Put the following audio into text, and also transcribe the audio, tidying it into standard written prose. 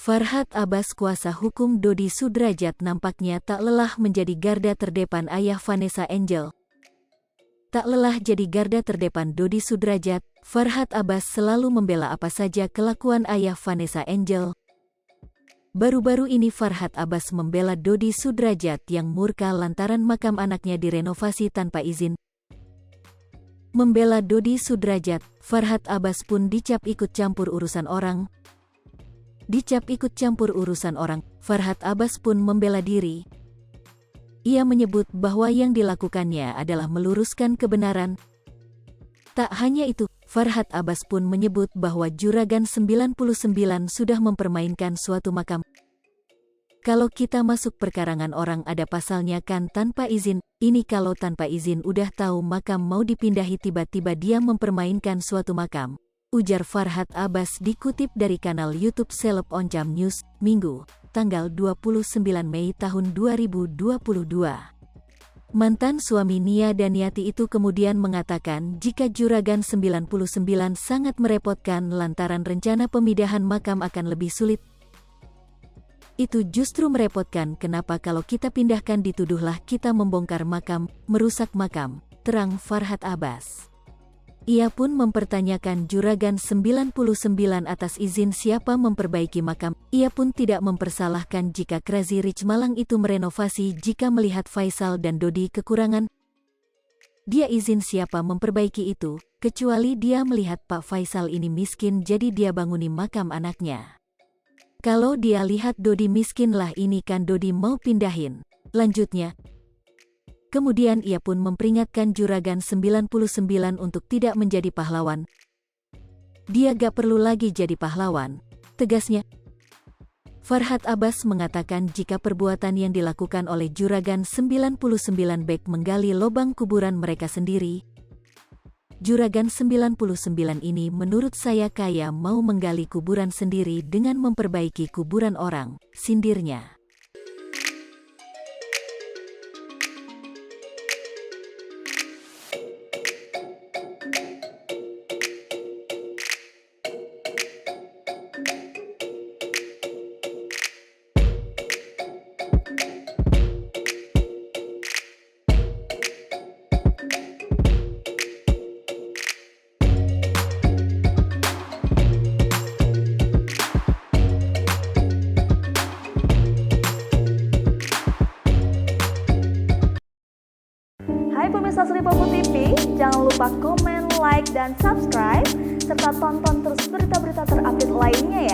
Farhad Abbas, kuasa hukum Dodi Sudrajat, nampaknya tak lelah menjadi garda terdepan ayah Vanessa Angel. Tak lelah jadi garda terdepan Dodi Sudrajat, Farhad Abbas selalu membela apa saja kelakuan ayah Vanessa Angel. Baru-baru ini Farhad Abbas membela Dodi Sudrajat yang murka lantaran makam anaknya direnovasi tanpa izin. Membela Dodi Sudrajat, Farhad Abbas pun dicap ikut campur urusan orang. Farhad Abbas pun membela diri. Ia menyebut bahwa yang dilakukannya adalah meluruskan kebenaran. Tak hanya itu, Farhad Abbas pun menyebut bahwa Juragan 99 sudah mempermainkan suatu makam. Kalau kita masuk perkarangan orang ada pasalnya kan tanpa izin, ini kalau tanpa izin udah tahu makam mau dipindahi tiba-tiba dia mempermainkan suatu makam. Ujar Farhad Abbas dikutip dari kanal YouTube Seleb Oncam News, Minggu, tanggal 29 Mei tahun 2022. Mantan suami Nia Daniati itu kemudian mengatakan jika Juragan 99 sangat merepotkan lantaran rencana pemindahan makam akan lebih sulit. Itu justru merepotkan, kenapa kalau kita pindahkan dituduhlah kita membongkar makam, merusak makam, terang Farhad Abbas. Ia pun mempertanyakan Juragan 99 atas izin siapa memperbaiki makam. Ia pun tidak mempersalahkan jika Crazy Rich Malang itu merenovasi jika melihat Faisal dan Dodi kekurangan. Dia izin siapa memperbaiki itu, kecuali dia melihat Pak Faisal ini miskin jadi dia banguni makam anaknya. Kalau dia lihat Dodi miskin lah ini kan Dodi mau pindahin, lanjutnya. Kemudian ia pun memperingatkan Juragan 99 untuk tidak menjadi pahlawan. Dia gak perlu lagi jadi pahlawan, tegasnya. Farhad Abbas mengatakan jika perbuatan yang dilakukan oleh Juragan 99 baik menggali lubang kuburan mereka sendiri. Juragan 99 ini menurut saya kayak mau menggali kuburan sendiri dengan memperbaiki kuburan orang, sindirnya. Hai pemirsa Sri Popo TV, jangan lupa komen, like, dan subscribe, serta tonton terus berita-berita terupdate lainnya